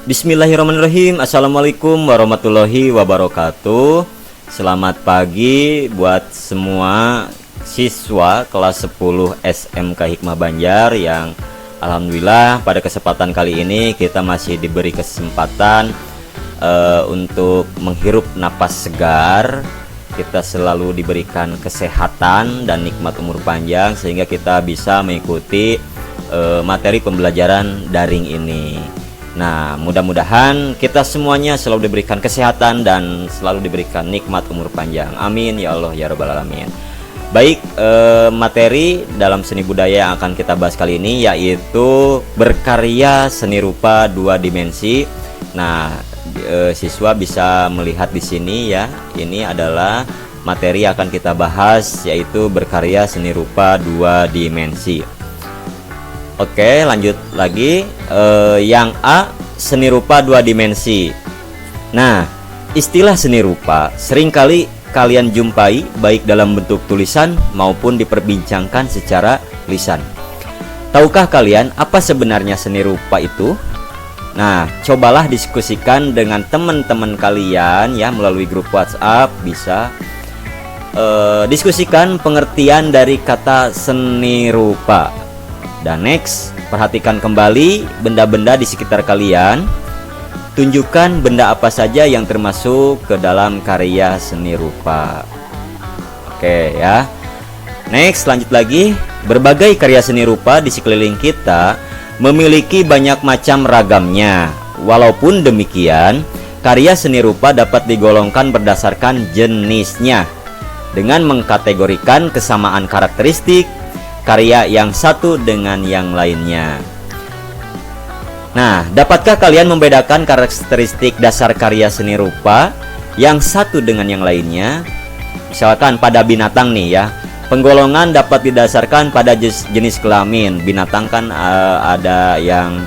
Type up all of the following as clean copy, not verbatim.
Bismillahirrahmanirrahim. Assalamualaikum warahmatullahi wabarakatuh. Selamat pagi buat semua siswa kelas 10 SMK Hikmah Banjar yang alhamdulillah pada kesempatan kali ini kita masih diberi kesempatan untuk menghirup napas segar. Kita selalu diberikan kesehatan dan nikmat umur panjang sehingga kita bisa mengikuti materi pembelajaran daring ini. Nah, mudah-mudahan kita semuanya selalu diberikan kesehatan dan selalu diberikan nikmat umur panjang. Amin ya Allah ya rabbal alamin. Baik, materi dalam seni budaya yang akan kita bahas kali ini yaitu berkarya seni rupa 2 dimensi. Nah, siswa bisa melihat di sini ya. Ini adalah materi yang akan kita bahas yaitu berkarya seni rupa 2 dimensi. Oke, lanjut lagi. Yang A, seni rupa 2 dimensi. Nah, istilah seni rupa seringkali kalian jumpai baik dalam bentuk tulisan maupun diperbincangkan secara lisan. Tahukah kalian apa sebenarnya seni rupa itu? Nah, cobalah diskusikan dengan teman-teman kalian ya melalui grup WhatsApp. Bisa diskusikan pengertian dari kata seni rupa. Dan next, perhatikan kembali benda-benda di sekitar kalian. Tunjukkan benda apa saja yang termasuk ke dalam karya seni rupa. Oke ya. Next, lanjut lagi. Berbagai karya seni rupa di sekeliling kita memiliki banyak macam ragamnya. Walaupun demikian, karya seni rupa dapat digolongkan berdasarkan jenisnya dengan mengkategorikan kesamaan karakteristik karya yang satu dengan yang lainnya. Nah, dapatkah kalian membedakan karakteristik dasar karya seni rupa yang satu dengan yang lainnya? Misalkan pada binatang nih ya, penggolongan dapat didasarkan pada jenis kelamin. Binatang kan ada yang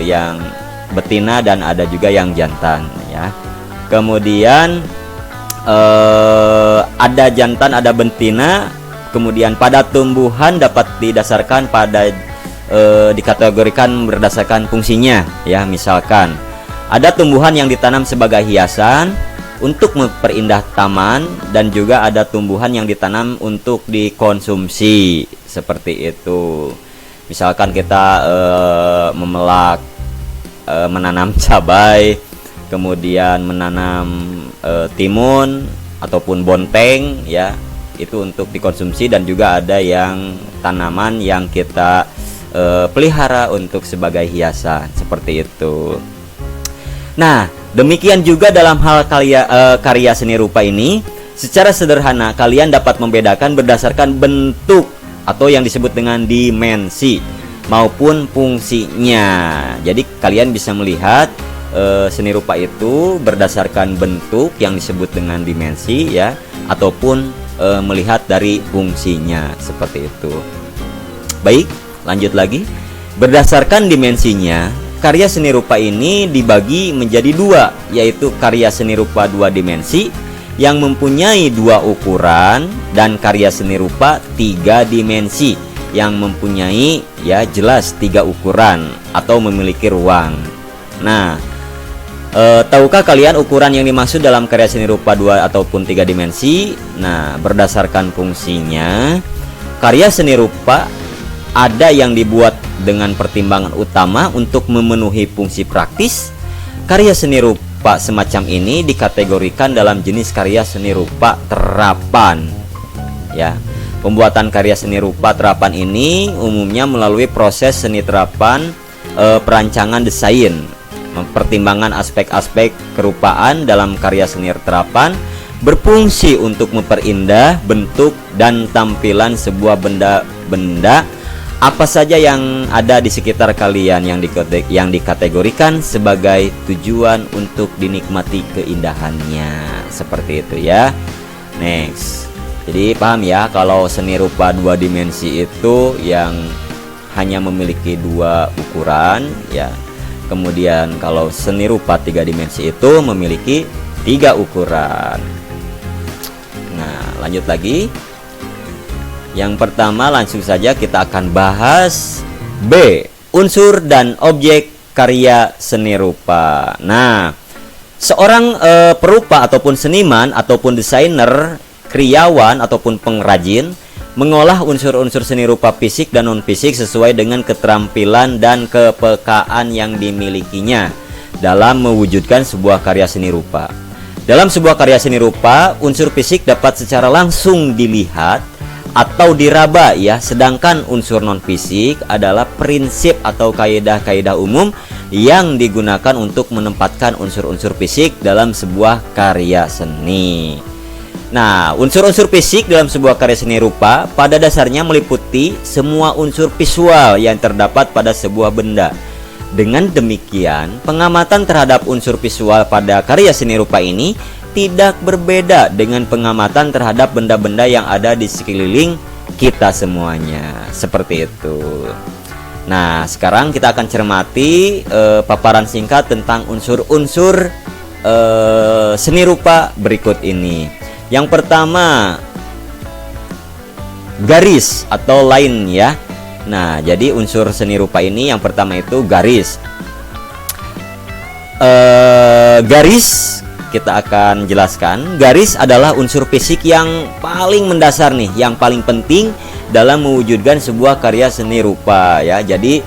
yang betina dan ada juga yang jantan ya. Kemudian ada jantan, ada betina. Kemudian pada tumbuhan dapat didasarkan pada dikategorikan berdasarkan fungsinya ya. Misalkan ada tumbuhan yang ditanam sebagai hiasan untuk memperindah taman dan juga ada tumbuhan yang ditanam untuk dikonsumsi seperti itu. Misalkan kita menanam cabai, kemudian menanam timun ataupun bonteng ya, itu untuk dikonsumsi, dan juga ada yang tanaman yang kita pelihara untuk sebagai hiasan seperti itu. Nah, demikian juga dalam hal karya seni rupa ini. Secara sederhana kalian dapat membedakan berdasarkan bentuk atau yang disebut dengan dimensi maupun fungsinya. Jadi kalian bisa melihat seni rupa itu berdasarkan bentuk yang disebut dengan dimensi ya, ataupun melihat dari fungsinya seperti itu. Baik, lanjut lagi. Berdasarkan dimensinya, karya seni rupa ini dibagi menjadi 2, yaitu karya seni rupa 2 dimensi yang mempunyai 2 ukuran dan karya seni rupa 3 dimensi yang mempunyai ya jelas 3 ukuran atau memiliki ruang. Nah, tahukah kalian ukuran yang dimaksud dalam karya seni rupa 2 ataupun 3 dimensi? Nah, berdasarkan fungsinya, karya seni rupa ada yang dibuat dengan pertimbangan utama untuk memenuhi fungsi praktis. Karya seni rupa semacam ini dikategorikan dalam jenis karya seni rupa terapan. Ya, pembuatan karya seni rupa terapan ini umumnya melalui proses seni terapan, perancangan desain, mempertimbangkan aspek-aspek kerupaan dalam karya seni terapan, berfungsi untuk memperindah bentuk dan tampilan sebuah benda apa saja yang ada di sekitar kalian yang dikategorikan sebagai tujuan untuk dinikmati keindahannya. Seperti itu ya. Next. Jadi paham ya, kalau seni rupa 2 dimensi itu yang hanya memiliki 2 ukuran ya. Kemudian kalau seni rupa 3 dimensi itu memiliki 3 ukuran. Nah, lanjut lagi. Yang pertama langsung saja kita akan bahas B, unsur dan objek karya seni rupa. Nah, seorang perupa ataupun seniman ataupun desainer, kriawan ataupun pengrajin mengolah unsur-unsur seni rupa fisik dan non-fisik sesuai dengan keterampilan dan kepekaan yang dimilikinya dalam mewujudkan sebuah karya seni rupa. Dalam sebuah karya seni rupa, unsur fisik dapat secara langsung dilihat atau diraba ya, sedangkan unsur non-fisik adalah prinsip atau kaidah-kaidah umum yang digunakan untuk menempatkan unsur-unsur fisik dalam sebuah karya seni. Nah, unsur-unsur fisik dalam sebuah karya seni rupa pada dasarnya meliputi semua unsur visual yang terdapat pada sebuah benda. Dengan demikian, pengamatan terhadap unsur visual pada karya seni rupa ini tidak berbeda dengan pengamatan terhadap benda-benda yang ada di sekeliling kita semuanya. Seperti itu. Nah, sekarang kita akan cermati paparan singkat tentang unsur-unsur seni rupa berikut ini. Yang pertama, garis atau line ya. Nah, jadi unsur seni rupa ini yang pertama itu garis. Garis kita akan jelaskan. Garis adalah unsur fisik yang paling mendasar nih, yang paling penting dalam mewujudkan sebuah karya seni rupa ya. Jadi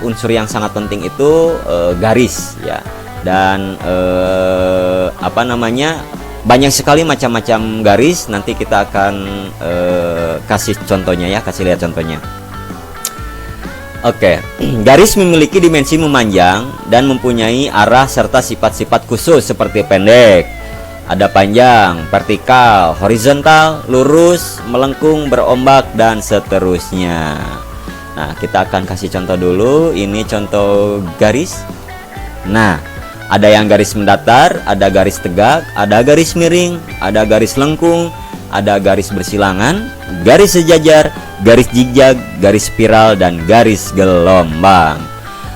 unsur yang sangat penting itu garis ya. Dan banyak sekali macam-macam garis. Nanti kita akan kasih contohnya ya, kasih lihat contohnya. Oke, garis memiliki dimensi memanjang dan mempunyai arah serta sifat-sifat khusus seperti pendek, ada panjang, vertikal, horizontal, lurus, melengkung, berombak, dan seterusnya. Nah, kita akan kasih contoh dulu. Ini contoh garis. Nah, ada yang garis mendatar, ada garis tegak, ada garis miring, ada garis lengkung, ada garis bersilangan, garis sejajar, garis zigzag, garis spiral, dan garis gelombang.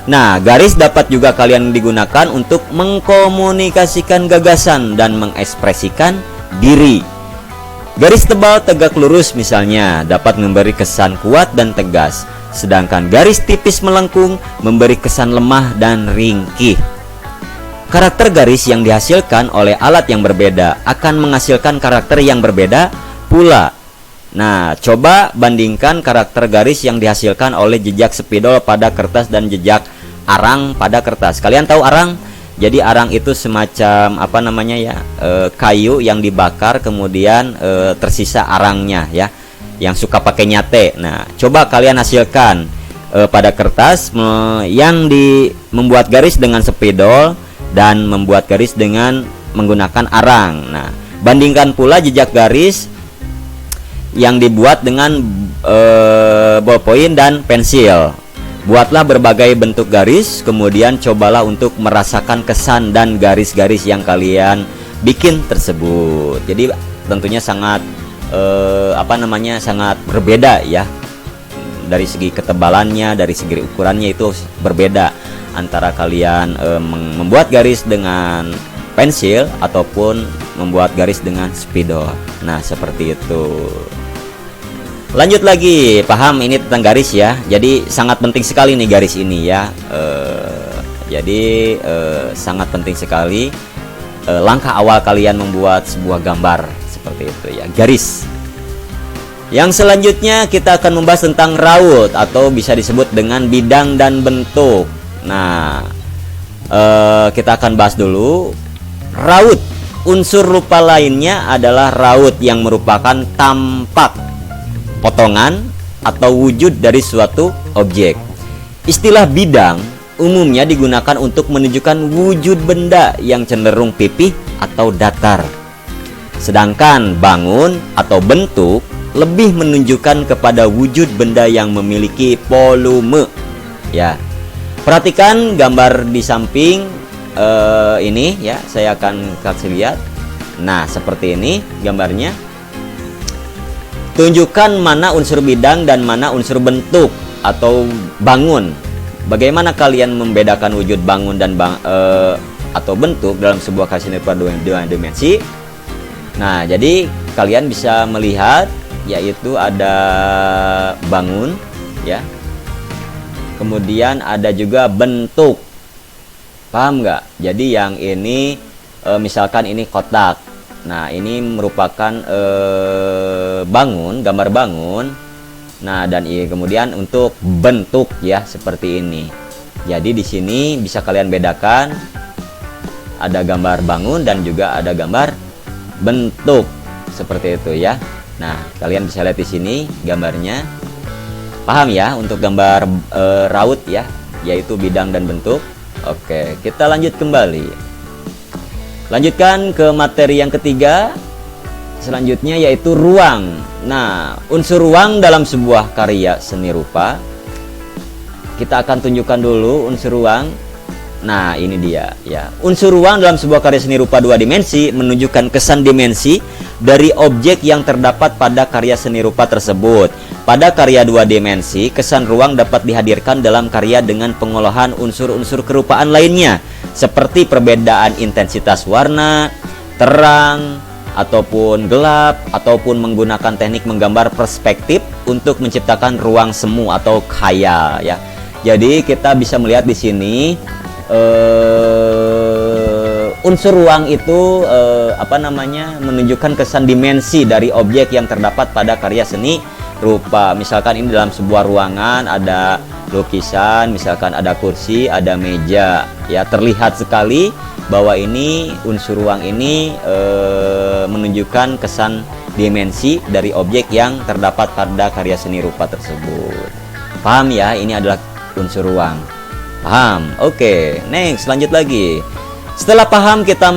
Nah, garis dapat juga kalian digunakan untuk mengkomunikasikan gagasan dan mengekspresikan diri. Garis tebal tegak lurus misalnya dapat memberi kesan kuat dan tegas, sedangkan garis tipis melengkung memberi kesan lemah dan ringkih. Karakter garis yang dihasilkan oleh alat yang berbeda akan menghasilkan karakter yang berbeda pula. Nah, coba bandingkan karakter garis yang dihasilkan oleh jejak spidol pada kertas dan jejak arang pada kertas. Kalian tahu arang? Jadi arang itu semacam kayu yang dibakar kemudian tersisa arangnya ya, yang suka pakai nyate. Nah, coba kalian hasilkan pada kertas yang membuat garis dengan spidol dan membuat garis dengan menggunakan arang. Nah, bandingkan pula jejak garis yang dibuat dengan ballpoint dan pensil. Buatlah berbagai bentuk garis, kemudian cobalah untuk merasakan kesan dan garis-garis yang kalian bikin tersebut. Jadi tentunya sangat sangat berbeda ya. Dari segi ketebalannya, dari segi ukurannya itu berbeda antara kalian membuat garis dengan pensil ataupun membuat garis dengan spidol. Nah, seperti itu. Lanjut lagi, paham ini tentang garis ya. Jadi sangat penting sekali nih garis ini ya. Sangat penting sekali langkah awal kalian membuat sebuah gambar seperti itu ya, garis. Yang selanjutnya kita akan membahas tentang raut atau bisa disebut dengan bidang dan bentuk. Nah, kita akan bahas dulu raut. Unsur rupa lainnya adalah raut yang merupakan tampak, potongan, atau wujud dari suatu objek. Istilah bidang umumnya digunakan untuk menunjukkan wujud benda yang cenderung pipih atau datar. Sedangkan bangun atau bentuk lebih menunjukkan kepada wujud benda yang memiliki volume. Ya, perhatikan gambar di samping ini ya, saya akan kasih lihat. Nah, seperti ini gambarnya. Tunjukkan mana unsur bidang dan mana unsur bentuk atau bangun. Bagaimana kalian membedakan wujud bangun dan atau bentuk dalam sebuah karya seni rupa dua dimensi? Nah, jadi kalian bisa melihat yaitu ada bangun ya. Kemudian ada juga bentuk. Paham nggak? Jadi yang ini misalkan ini kotak. Nah, ini merupakan bangun, gambar bangun. Nah, dan kemudian untuk bentuk ya seperti ini. Jadi di sini bisa kalian bedakan ada gambar bangun dan juga ada gambar bentuk seperti itu ya. Nah, kalian bisa lihat di sini gambarnya. Paham ya untuk gambar raut ya, yaitu bidang dan bentuk. Oke, kita lanjut kembali. Lanjutkan ke materi yang ketiga. Selanjutnya yaitu ruang. Nah, unsur ruang dalam sebuah karya seni rupa. Kita akan tunjukkan dulu unsur ruang. Nah, ini dia ya. Unsur ruang dalam sebuah karya seni rupa dua dimensi menunjukkan kesan dimensi dari objek yang terdapat pada karya seni rupa tersebut. Pada karya dua dimensi, kesan ruang dapat dihadirkan dalam karya dengan pengolahan unsur-unsur kerupaan lainnya, seperti perbedaan intensitas warna, terang, ataupun gelap, ataupun menggunakan teknik menggambar perspektif untuk menciptakan ruang semu atau khayal ya. Jadi kita bisa melihat di sini unsur ruang itu menunjukkan kesan dimensi dari objek yang terdapat pada karya seni rupa. Misalkan ini dalam sebuah ruangan ada lukisan, misalkan ada kursi, ada meja ya, terlihat sekali bahwa ini unsur ruang ini menunjukkan kesan dimensi dari objek yang terdapat pada karya seni rupa tersebut. Paham ya, ini adalah unsur ruang. Paham? Oke, next, lanjut lagi. Setelah paham, kita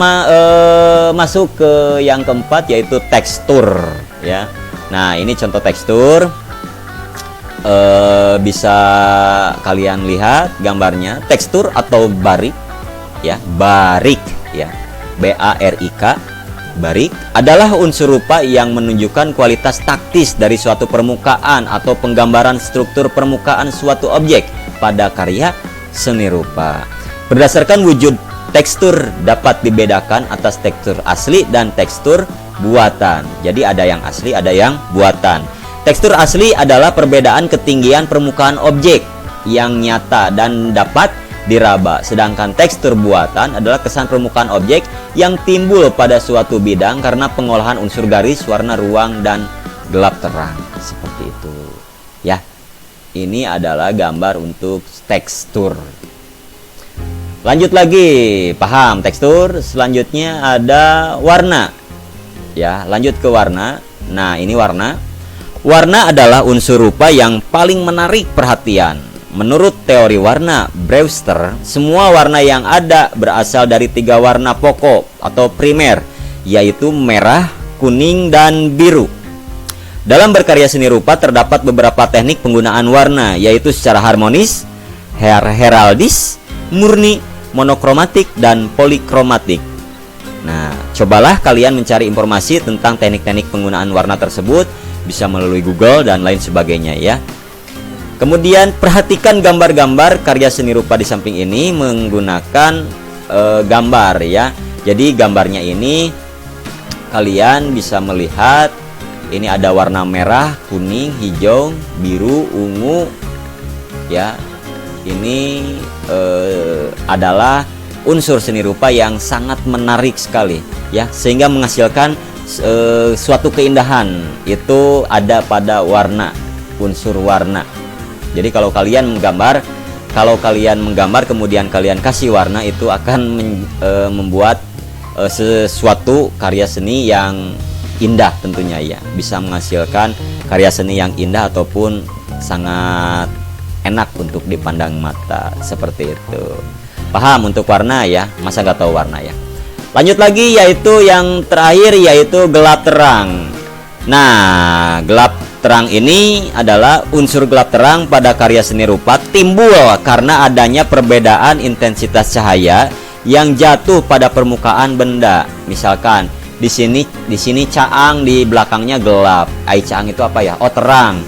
masuk ke yang keempat, yaitu tekstur ya. Nah, ini contoh tekstur. Bisa kalian lihat gambarnya. Tekstur atau barik ya, barik ya, BARIK. Barik adalah unsur rupa yang menunjukkan kualitas taktis dari suatu permukaan atau penggambaran struktur permukaan suatu objek pada karya seni rupa. Berdasarkan wujud tekstur dapat dibedakan atas tekstur asli dan tekstur buatan. Jadi ada yang asli, ada yang buatan. Tekstur asli adalah perbedaan ketinggian permukaan objek yang nyata dan dapat diraba. Sedangkan tekstur buatan adalah kesan permukaan objek yang timbul pada suatu bidang karena pengolahan unsur garis, warna, ruang, dan gelap terang. Seperti itu ya. Ini adalah gambar untuk tekstur. Lanjut lagi, paham tekstur. Selanjutnya ada warna. Ya, lanjut ke warna. Nah, ini warna. Warna adalah unsur rupa yang paling menarik perhatian. Menurut teori warna Brewster, semua warna yang ada berasal dari 3 warna pokok atau primer, yaitu merah, kuning, dan biru. Dalam berkarya seni rupa terdapat beberapa teknik penggunaan warna, yaitu secara harmonis, heraldis, murni, monokromatik, dan polikromatik. Nah, cobalah kalian mencari informasi tentang teknik-teknik penggunaan warna tersebut, bisa melalui Google dan lain sebagainya ya. Kemudian perhatikan gambar-gambar karya seni rupa di samping ini menggunakan gambar ya. Jadi gambarnya ini kalian bisa melihat ini ada warna merah, kuning, hijau, biru, ungu ya. Ini adalah unsur seni rupa yang sangat menarik sekali ya, sehingga menghasilkan suatu keindahan itu ada pada warna, unsur warna. Jadi kalau kalian menggambar kemudian kalian kasih warna, itu akan membuat sesuatu karya seni yang indah tentunya ya, bisa menghasilkan karya seni yang indah ataupun sangat enak untuk dipandang mata, seperti itu. Paham untuk warna ya, masa nggak tahu warna ya. Lanjut lagi, yaitu yang terakhir, yaitu gelap terang. Nah, gelap terang ini adalah unsur gelap terang pada karya seni rupa timbul karena adanya perbedaan intensitas cahaya yang jatuh pada permukaan benda. Misalkan di sini caang, di belakangnya gelap. Caang itu apa ya? Oh, terang.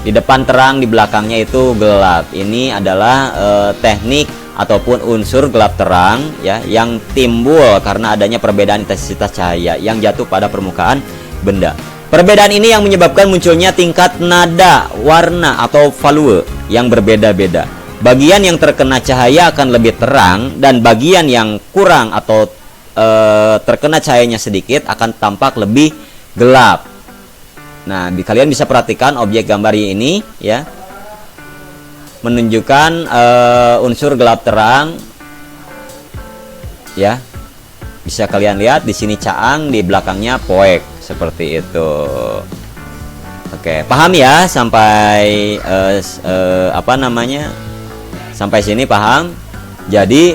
Di depan terang, di belakangnya itu gelap. Ini adalah teknik ataupun unsur gelap terang ya, yang timbul karena adanya perbedaan intensitas cahaya yang jatuh pada permukaan benda. Perbedaan ini yang menyebabkan munculnya tingkat nada warna atau value yang berbeda-beda. bagian yang terkena cahaya akan lebih terang, dan bagian yang kurang atau terkena cahayanya sedikit akan tampak lebih gelap. Nah, kalian bisa perhatikan objek gambar ini ya, menunjukkan unsur gelap terang ya. Bisa kalian lihat di sini Caang, di belakangnya Poek, seperti itu. Oke, paham ya sampai sampai sini paham. Jadi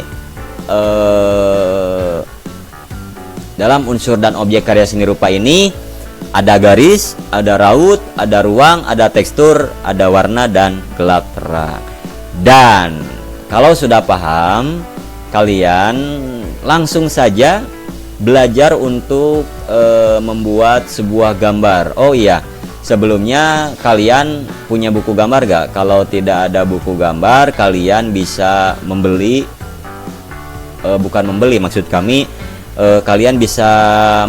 dalam unsur dan objek karya seni rupa ini ada garis, ada raut, ada ruang, ada tekstur, ada warna dan gelap terang. Dan kalau sudah paham, kalian langsung saja belajar untuk membuat sebuah gambar. Oh iya, sebelumnya kalian punya buku gambar gak? Kalau tidak ada buku gambar, kalian bisa membeli, bukan membeli, maksud kami kalian bisa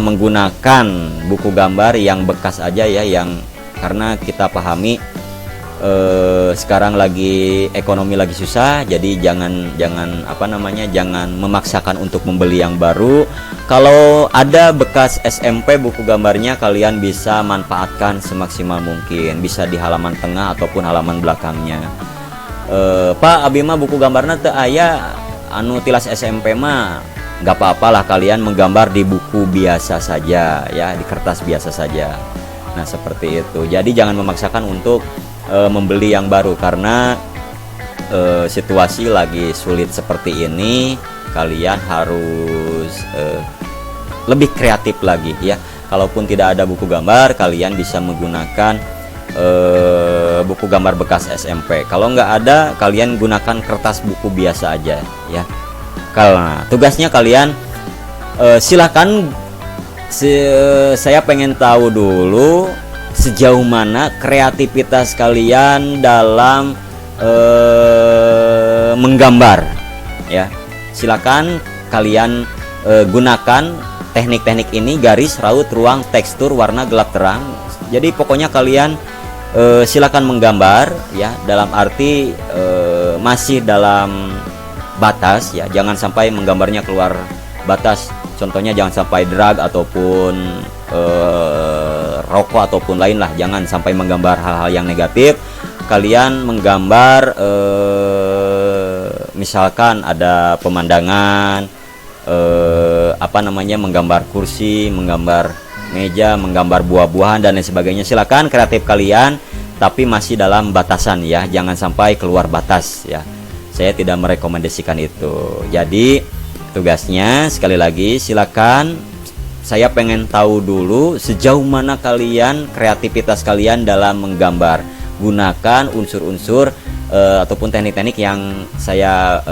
menggunakan buku gambar yang bekas aja ya, yang karena kita pahami sekarang lagi ekonomi lagi susah, jadi jangan memaksakan untuk membeli yang baru. Kalau ada bekas SMP buku gambarnya, kalian bisa manfaatkan semaksimal mungkin, bisa di halaman tengah ataupun halaman belakangnya. Pak, abi mah buku gambarnya teu aya anu tilas SMP mah, nggak apa-apalah kalian menggambar di buku biasa saja ya, di kertas biasa saja. Nah, seperti itu. Jadi jangan memaksakan untuk membeli yang baru, karena situasi lagi sulit seperti ini. Kalian harus lebih kreatif lagi ya. Kalaupun tidak ada buku gambar, kalian bisa menggunakan buku gambar bekas SMP. Kalau nggak ada, kalian gunakan kertas buku biasa aja ya. Kalau tugasnya kalian silakan, saya pengen tahu dulu sejauh mana kreativitas kalian dalam menggambar ya. Silakan kalian gunakan teknik-teknik ini: garis, raut, ruang, tekstur, warna, gelap terang. Jadi pokoknya kalian silakan menggambar ya, dalam arti masih dalam batas ya, jangan sampai menggambarnya keluar batas. Contohnya jangan sampai drag ataupun rokok ataupun lain lah, jangan sampai menggambar hal-hal yang negatif. Kalian menggambar misalkan ada pemandangan, menggambar kursi, menggambar meja, menggambar buah-buahan dan lain sebagainya. Silakan kreatif kalian, tapi masih dalam batasan ya, jangan sampai keluar batas ya. Saya tidak merekomendasikan itu. Jadi tugasnya sekali lagi, silakan, saya pengen tahu dulu sejauh mana kalian kreativitas kalian dalam menggambar. Gunakan unsur-unsur ataupun teknik-teknik yang saya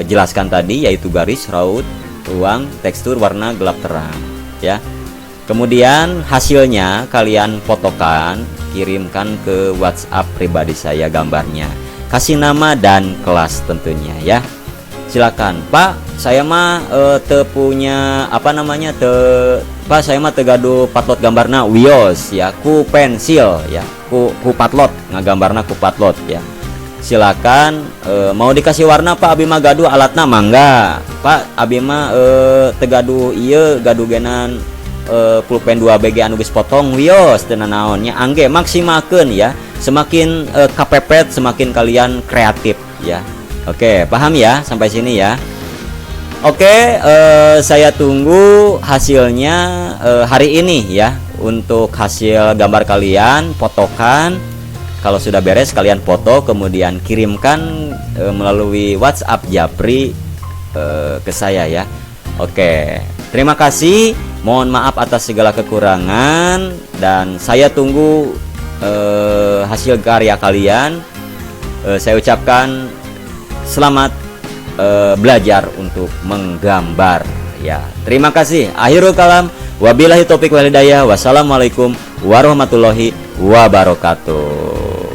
jelaskan tadi, yaitu garis, raut, ruang, tekstur, warna, gelap terang ya. Kemudian hasilnya kalian fotokan, kirimkan ke WhatsApp pribadi saya gambarnya, kasih nama dan kelas tentunya ya. Silakan, Pak, saya mah punya Pak, saya mah tegadu patlot gambarna wios ya, ku pensil ya, ku patlot ngagambarna ku patlot ya. Silakan, mau dikasih warna Pak, abi mah gaduh alatna mangga. Pak, abi mah tegadu ieu gadugenan pulpen 2 BG anu geus potong wios teu naonnya, angge maksimalkeun ya. Semakin kapepet, semakin kalian kreatif ya. Oke, paham ya sampai sini ya. Oke, saya tunggu hasilnya hari ini ya. Untuk hasil gambar kalian, fotokan. Kalau sudah beres kalian foto, kemudian kirimkan melalui WhatsApp Japri ke saya ya. Oke, terima kasih. Mohon maaf atas segala kekurangan, dan saya tunggu hasil karya kalian. Saya ucapkan selamat belajar untuk menggambar ya. Terima kasih. Akhirul kalam, wabillahi taufik wal hidayah. Wassalamualaikum warahmatullahi wabarakatuh.